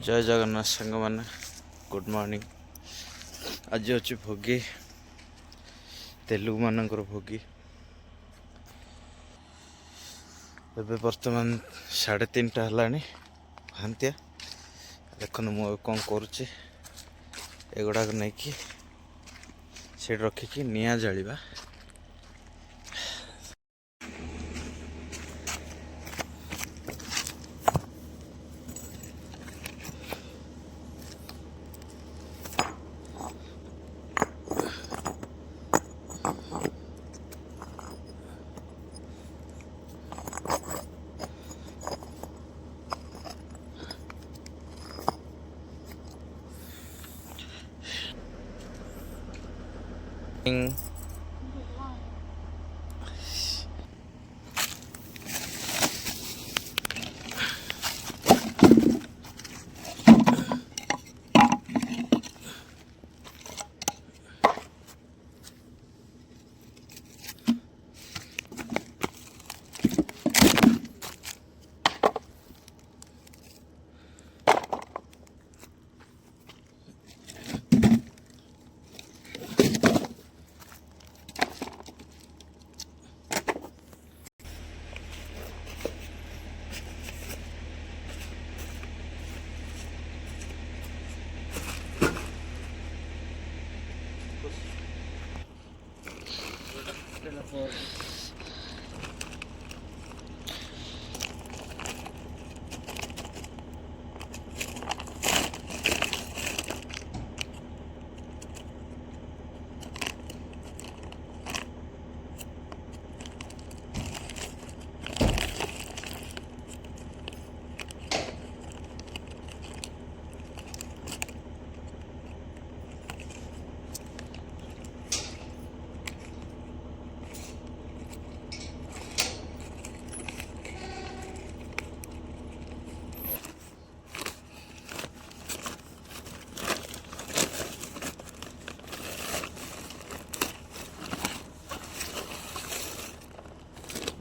जय जगन्नाथ सांग मैंने गुड मॉर्निंग। आज अच्छी भोगी तेलुगु मानकर भोगी। एबे बर्तमान 3:30 है हांतिया। देखो मु कौन करुच्ची एगुड़ाक नहीं कि रखिकी निआ जालिबा।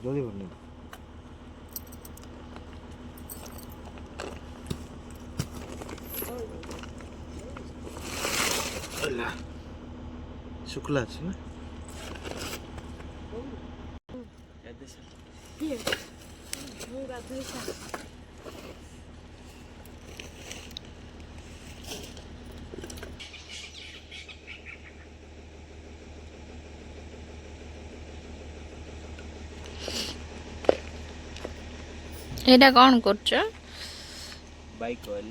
जल्दी भरने शुक्ला আছে না এটা কোন করছো? Bike oil.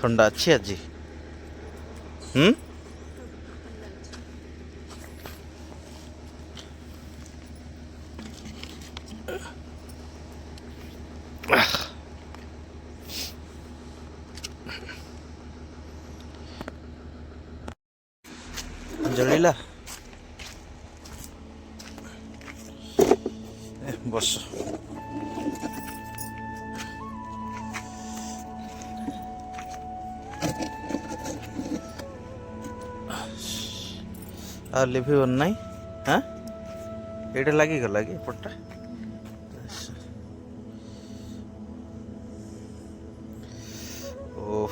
ठंडा अच्छी आज जलिला बस आ लिभिबन नहीं। हाँ ये लगी गला कि पट्टा ओ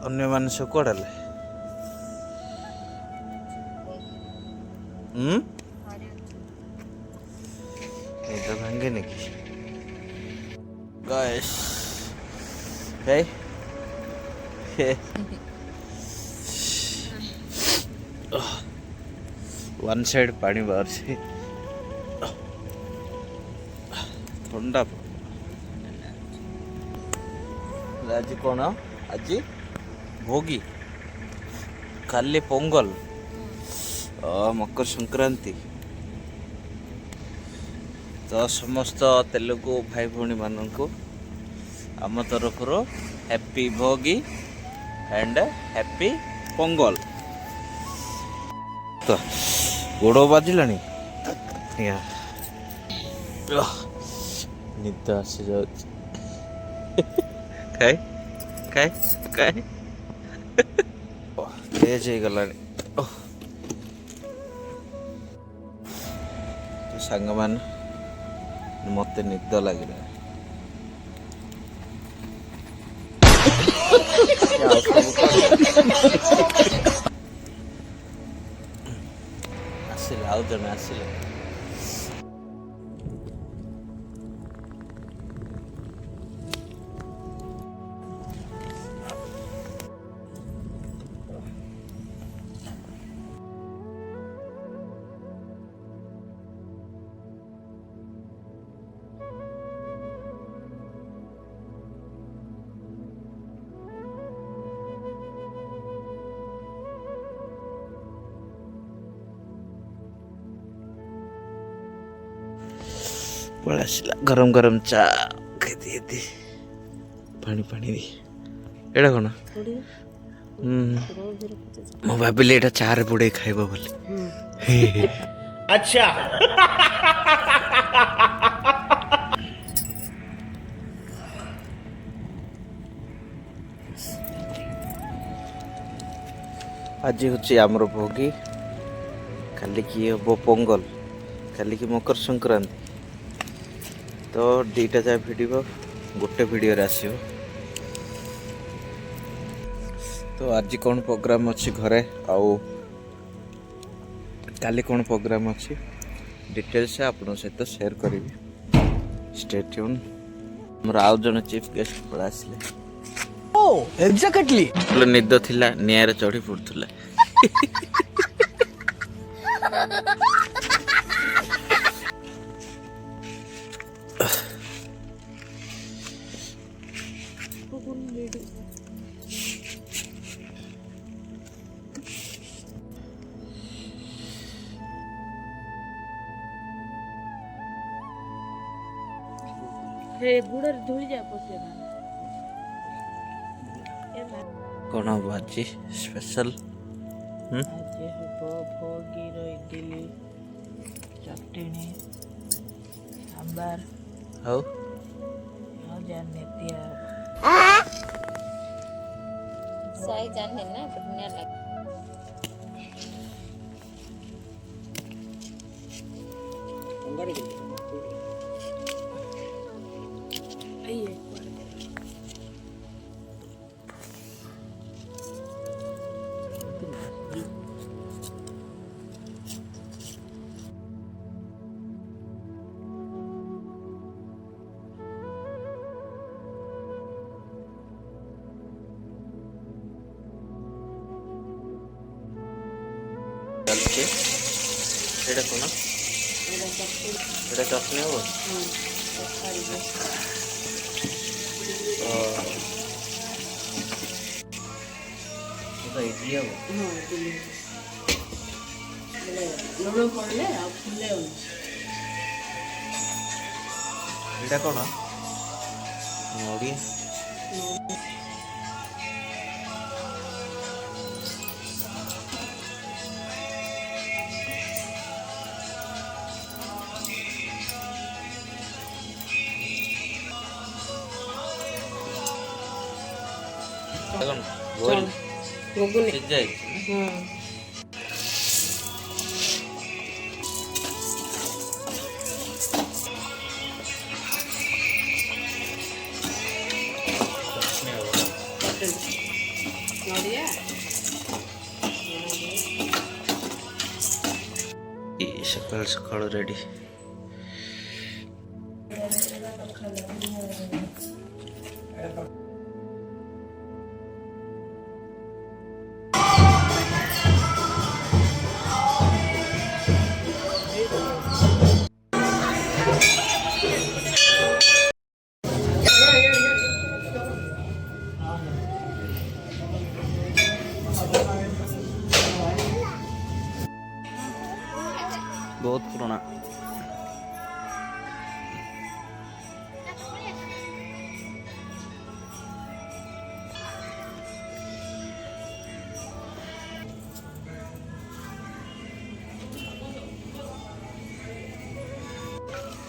अन्य मान सब कड़े निद भांगे निकी गाइस हे वन साइड पानी बाहर से थंडा। आज कौन आज भोगी काली पोंगल मकर संक्रांति। तो समस्त तेलुगु भाई भौणी मानू आम तरफ हैप्पी भोगी एंड हैप्पी पोंगल। तो गोड़ बाजिलानी निद आसी जा खाए खाए खाए तेज हो गलानी। तो सांग मान मत निद लगे आसिले आउ जने आसिले पळासिला गरम गरम चा खाई दी पानी पानी दी एड़ा कौन मु भाविली एटा चा रे बुड़े खाइबो बोली। अच्छा आज हूँ आमर भोगी काली की हम पोंगल काली की मकर संक्रांति। तो दीटा जाए भिडियो गोटे भिडियो आसो। तो आज कौन प्रोग्राम अच्छी घरे आउ काली कौन प्रोग्राम अच्छी डिटेल्स आपन सहित शेयर करी। Stay tune. मोर आउ जन चीफ गेस्ट पड़ा आसले। ओ एग्जैक्टली निद थिला नियारे चढ़ी पड़थुला। हे बुढ़र धुल जा पसे कौन बाजी स्पेशल आज भोगी रो इडली चटनी सांबार हाउ जाने दिया सही जाने ना बढ़िया लगे। चलছে এটা কোন এটা চটনি হবে। এটা ইডলি হবে। লড়ো পড়লে আর ফুলে এটা কোন নড়িয়া এখন বল ঘুগনি ঠিক যাই। নড়িয়া সকাল সকাল রেডি।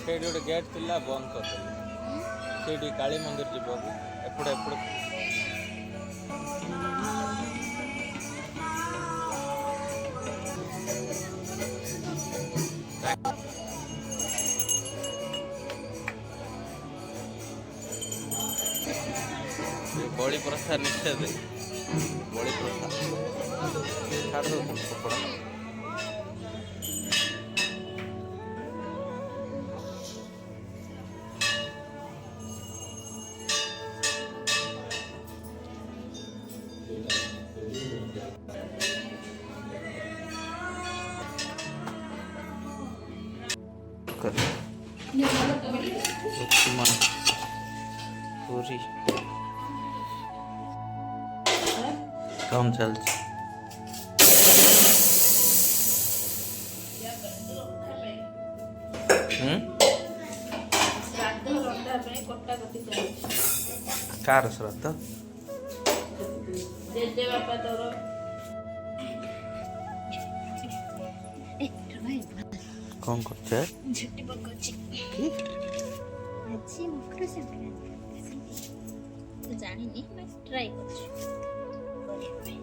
ସେଇଠି ଗୋଟେ ଗେଟ୍ ଥିଲା ବନ୍ଦ କରିଦେଲି। ସେଇଠି କାଳୀ ମନ୍ଦିର ଯିବାକୁ ଏପଟେ बड़ी प्रथा निषेध बड़ी प्रथा छाड़ दो कपड़ा पूरी काम चलছে कार श्राद्ध जेजे बापा तोर कौन करते झुट्टी पकाउछि आज मकर संक्रांति तो जानिनी बस ट्राई करछु କରିବା ପାଇଁ।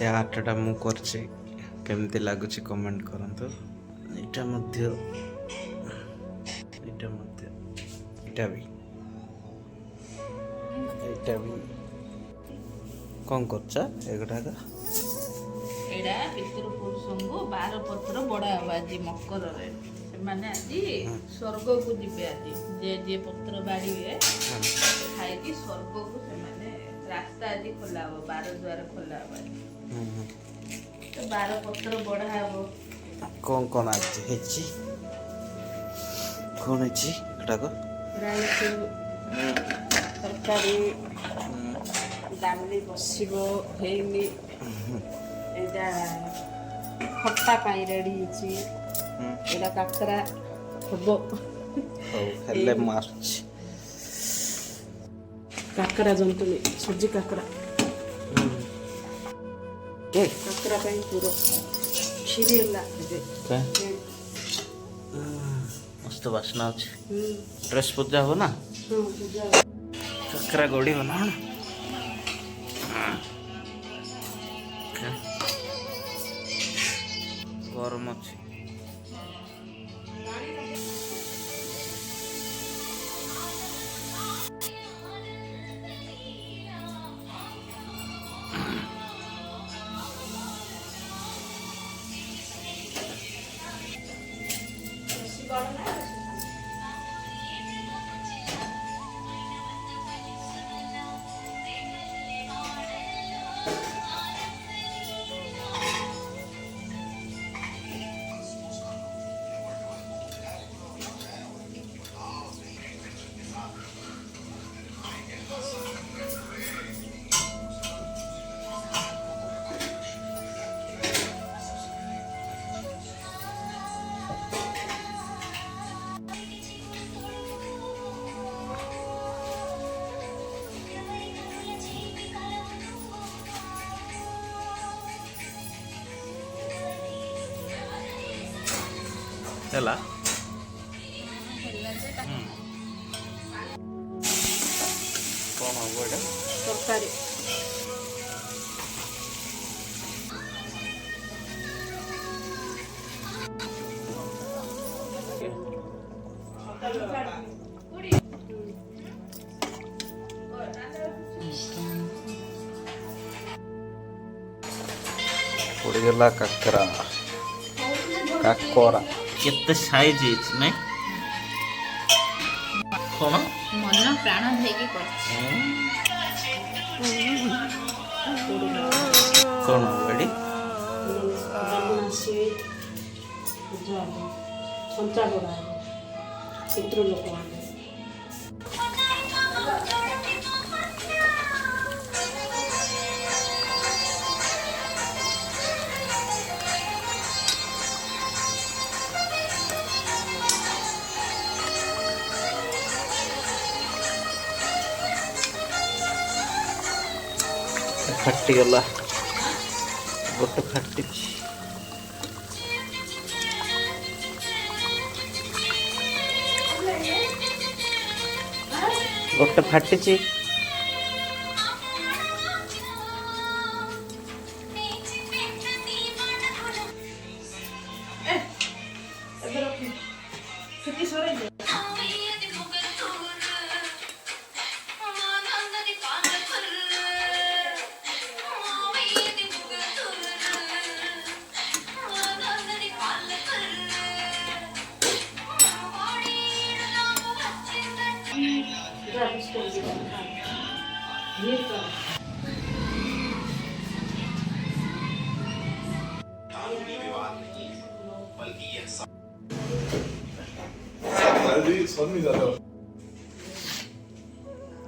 या आठटा मु करछे केमती लागुछि कमेंट करंतु। एटा मध्य एटा भी कौन करछा एगटा का एडा पितृ पुरुषଙ୍କୁ 12 ପତ୍ର ବଡା ହବ ଆଜି ମକରରେ। ସେମାନେ ଆଜି ସ୍ୱର୍ଗକୁ ଯିବେ। ଆଜି ଯେ ପତ୍ର ବାଢିବେ ଖାଇକି ସ୍ୱର୍ଗକୁ ସେମାନେ ରାସ୍ତା ଆଜି ଖୋଲା ହବ। 12 ଦ୍ୱାର ଖୋଲା ହବ ତ 12 ପତ୍ର ବଢା ହବ। कौन आज हेची कौन हेची एटा को ରାଇସ୍ ତରକାରୀ ଡାଲି ବସିବ ହେଇନି। ଏଇଟା ଖଟା ପାଇଁ ରେଡି ହେଇଛି। ଏଇଟା କାକରା ହବ। हेले मार्च କାକରା ଜନ୍ତୁଣି ସୁଜି କାକରା କାକରା ପାଇଁ ପୁର କ୍ଷୀରି ହେଲା ଏବେ। मस्त वासना अच्छे ड्रेस पूजा हो ना ପୂଜା काकरा गोड़ी बना गरम अच्छे चला कौन हो एटा ତରକାରୀ पड़गला काकरा काकोरा केते साइज नहीं कौन मन प्राण ଦେଇକି କରିଛି। कौन एडी ଜନ୍ମାଷ୍ଟମୀ ପୂଜା ହବ। ସଞ୍ଚା କରା ହବ ପିତୃ ଲୋକମାନେ। फटी गला ଗୋଟେ ଫାଟିଛି। ଗୋଟେ ଫାଟିଛି।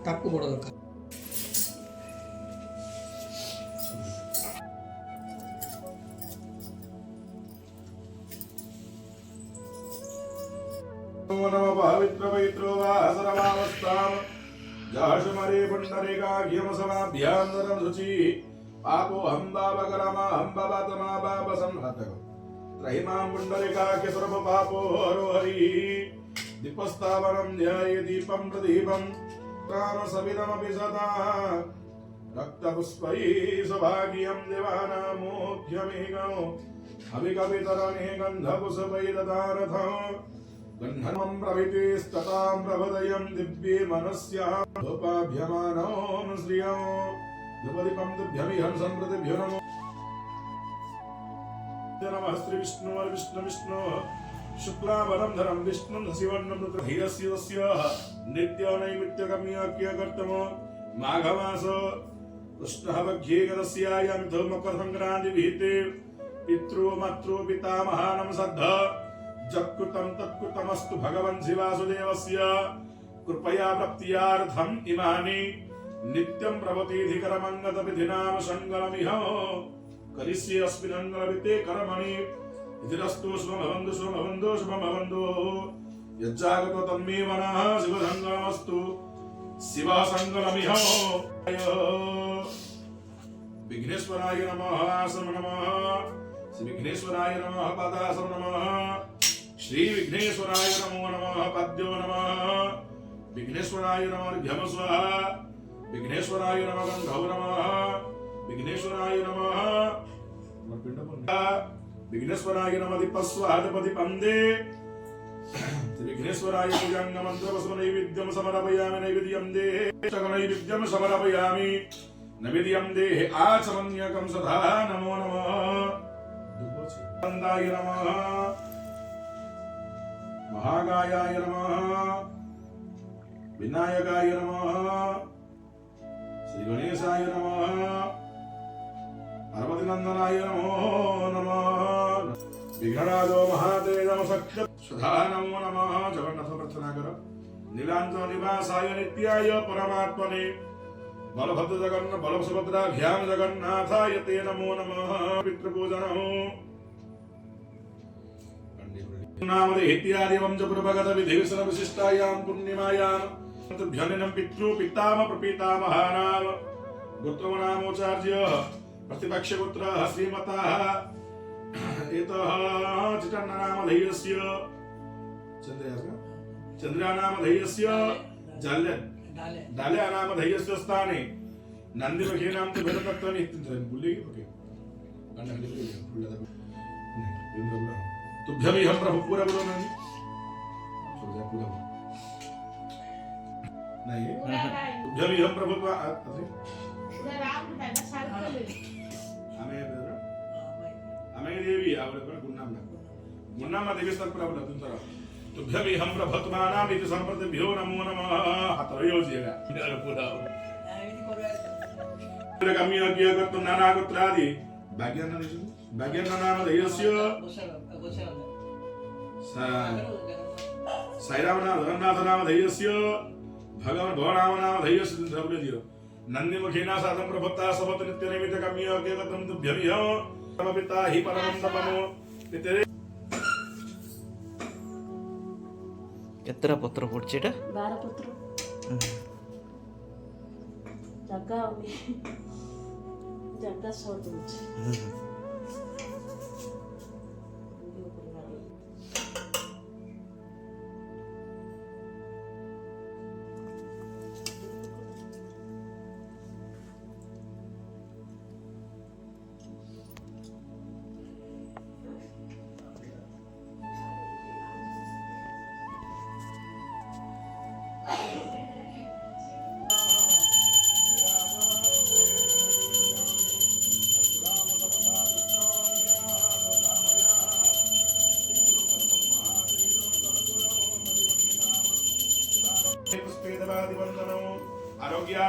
ତାକୁ ବଡ଼ ଦରକାର। पवित्रो वा असरमावस्थाम जाशमरे पुण्डरीकाघ्यमसमाभ्यान्तरं शुचि पापो हम बाबकरमा हम बाबतमा बाब संहतक त्रहिमां पुण्डरीकाख्य सर्व पापो हरो हरि दीपस्थापनं ध्याये दीपं प्रदीपं प्राण सविदमपि सदा रक्तपुष्पैः सौभाग्यं देवानामोऽभ्यमेकम् अभिकवितरणे गन्धपुष्पैर्ददारथम् गन्धर्वं प्रभृतिस्ततां प्रभदयं दिव्ये मनस्याः धूपाभ्यमानो श्रियो धूपदीपं तुभ्यमिहं सम्प्रतिभ्यो नमो नमः श्री विष्णु विष्णु शुक्लावरं विष्णुं शिवन्नं धीरस्य तस्य नित्यनैमित्तिकर्म्यज्ञकर्तम माघमास कृष्णः भक्ष्ये गतस्यायां मकरसङ्क्रान्तिविहिते पितृ मातृ पितामहानं श्रद्धा जत्कृतं तत्कृतमस्तु भगवन् शिवासुदेवस्य कृपया प्राप्त्यार्थम् इमानि नित्यं प्रभतीधिकरमङ्गतविधिनाम शङ्करमिह करिष्ये अस्मिन् अङ्गलविते कर्मणि इतिरस्तु शुभमभवन्तु शुभमभवन्तु यज्जागतो तन्मे मनः शिवसङ्गमस्तु शिवसङ्गमिह विघ्नेश्वराय नमः आसनं नमः श्री विघ्नेश्वराय नमः पादासनं नमः श्री विघ्नेश्वराय नमो नमः पाद्यो नमः विघ्नेश्वराय नमः अर्घ्यं स्वाहा विघ्नेश्वराय नमः गन्धौ नमः विघ्नेश्वराय नमः विघ्नेश्वराय नमः दीपस्वाहाधिपति पंदे विघ्नेश्वराय पूजांगमन्त्रवस्म नैवेद्यं समर्पयामि नैवेद्यं देहे नैवेद्यं समर्पयामि नैवेद्यं देहे आचमन्यकं सदा नमो नमः नन्दाय नमः महागायाय नमः विनायकाय नमः श्री गणेशाय नमः पार्वतीनंदनाय नमो नमः विघ्नराजो महादेव सख्य सुधा नमो नमः जगन्नाथ प्रार्थना कर नीलांत निवासाय नित्याय परमात्मने बलभद्र जगन्नाथ बलसुभद्राभ्यां जगन्नाथाय ते नमो नमः पितृपूजनम् नामदे इत्यादिवं च पुरभगत विधिविसन विशिष्टायां पुण्यमायां तुभ्यनिनं पितृ पितामह प्रपितामहानां गोत्रमनामोचार्य प्रतिपक्षपुत्रः श्रीमतः एतः चितन्ननामधेयस्य चन्द्रनामधेयस्य डाल्यानामधेयस्य स्थाने नन्दिमखेनां तु भरतत्वनि बुल्लिगे ओके तुभ्यमिहं प्रभु पूरा बोलो नहीं पूरा नहीं तुभ्यमिहं प्रभु हमें देवी आवले पर गुन्नाम देवी तक प्रभु तुंतर तुभ्यमिहं प्रभुत्मानाम इति संप्रतिभ्यो नमो नमः हतयो जिएगा पूरा गम्य किया करतो नाना गोत्रादि भाग्यन नाम देयस्य साईराम नाम जगन्नाथ नाम धैर्यस्य भगवान भवनाम नाम धैर्यस्य द्रव्य दियो नन्दी मुखेना साधन प्रभुता सबत नित्य निमित्त कमियो केतम तुभ्यमिह पिता हि परमं तपमो पितरे केतरा पत्र पड़छि एटा 12 पत्र जगह जगह सर दउछि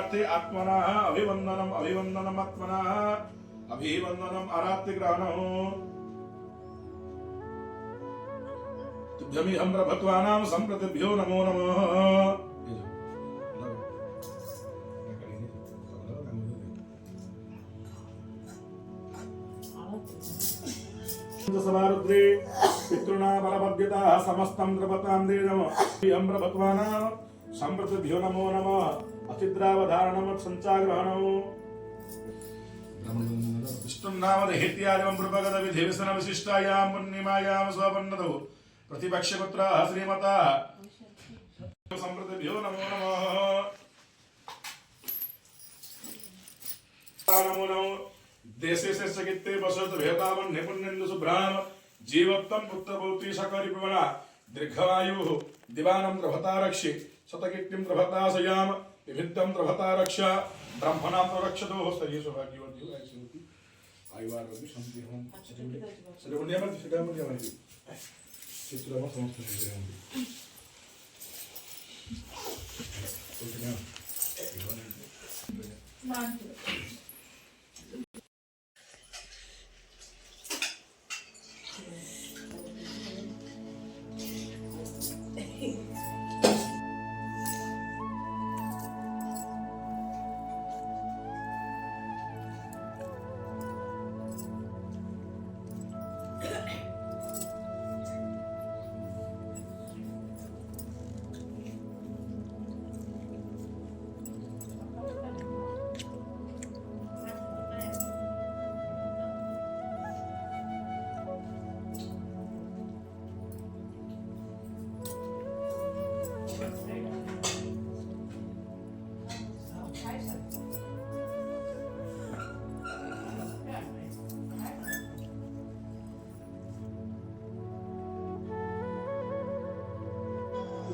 ग्रहणार्थे आत्मनः अभिवंदनम अभिवंदनम आत्मनः अभिवंदनम आराध्य ग्रहणम् तुभ्यमि हम भगवानां संप्रतिभ्यो नमो नमः। समारुद्रे पितॄणां बलभद्यता समस्तं द्रवतां देवम् हम भगवानां संप्रतिभ्यो नमो नमः। अचिद्रावधारणम संचाग्रहणम् विष्णुनामदेहेत्यादिवं प्रभगत विधिविसन विशिष्टायां पुण्यमायां स्वपन्नतौ प्रतिपक्षपुत्रः श्रीमतः संप्रतिभ्यो नमो नमः। नमो नमो देशे से सगिते बसत भेदावन निपुण्येन्दु शुभ्राम जीवत्तम पुत्रपौत्री सकरि पिबना दीर्घायुः दिवानं प्रभता रक्षे शतकीर्तिं प्रभता सयाम विभिद्धं प्रभता रक्षा ब्रह्मणां प्ररक्षतो स्तरीय सौभाग्यवती ऐश्वर्यवती आयुवारोग्य शांति होम सर्वनियम सिद्धामनियम चित्रम समस्त सिद्धामनि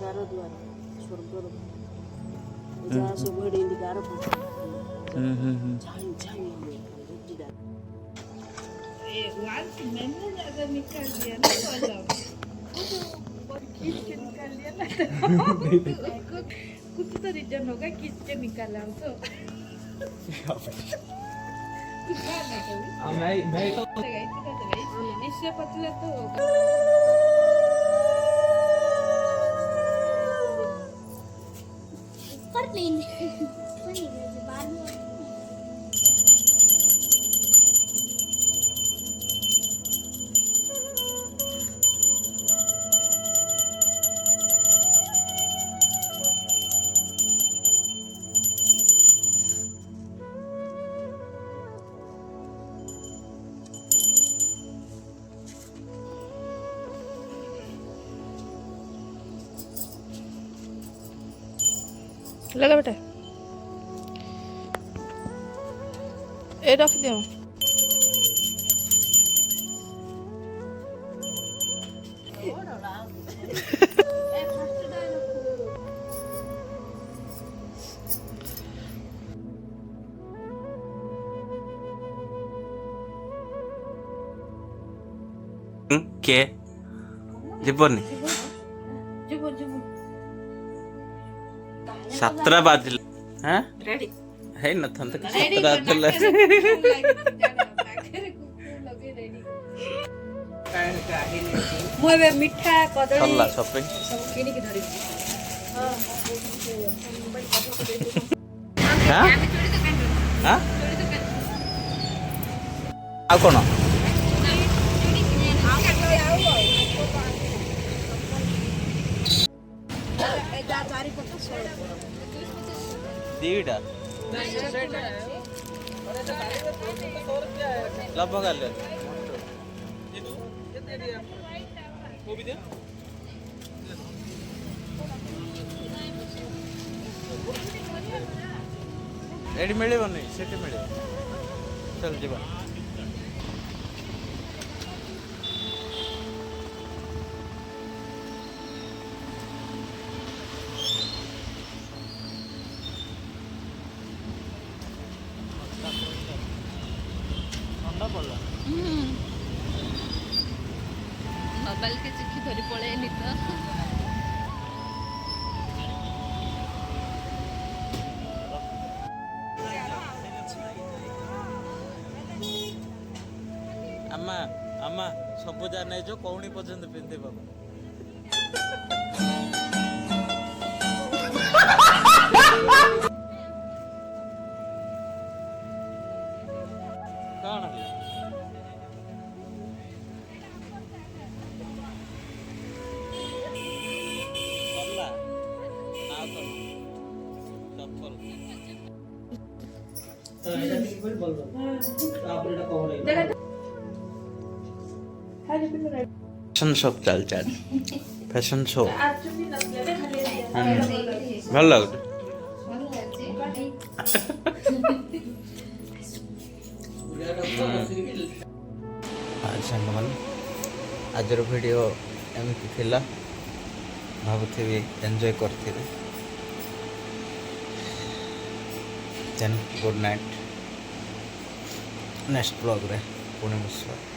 ଗାର ଦ୍ୱାର ସ୍ୱର୍ଗର ଯାହା ସବୁ ଏଠି ଗାର ଝାଇଁ ଝାଇଁ ରୁଟିଟା once मैंने ज्यादा निकाल दिया ना बोलो खींच के निकाल लिया ना कुछ तो रीजन होगा खींच के निकाला हो तो मैं तो इससे पतला तो पर नहीं बाद में लगा बेटा ये रख दियो के जीवनी जुबो जुबो सातटा बाजिल हाँ रेडी है न था तो रेडी सातटा बाजिल ମୁଁ ଏବେ ମିଠା କଦଳୀ ସରିଲା ସପିଂ ସବୁ କିଣିକି ଧରିବି हाँ हाँ ଆଉ କଣ ଦିଟା ଲଭ ଗାଲେ ଏଠି ମିଳିବନି ସେଠି ମିଳିବ ଚାଲ ଯିବା ଥଣ୍ଡା ପଡ଼ିଲା ମୋବାଇଲ के चिट्ठी धरी पळेनी तो आमा आमा सब जा नहीं जो कौनी पर्यंत पिंधे बाबा कौन सरला ना कर चप्पल फैशन शो चल चल फैशन शो भल लगुच सामान आजर वीडियो एमती थिला भावुथी एंजॉय करते then good night next blog रे पुणे मिसवा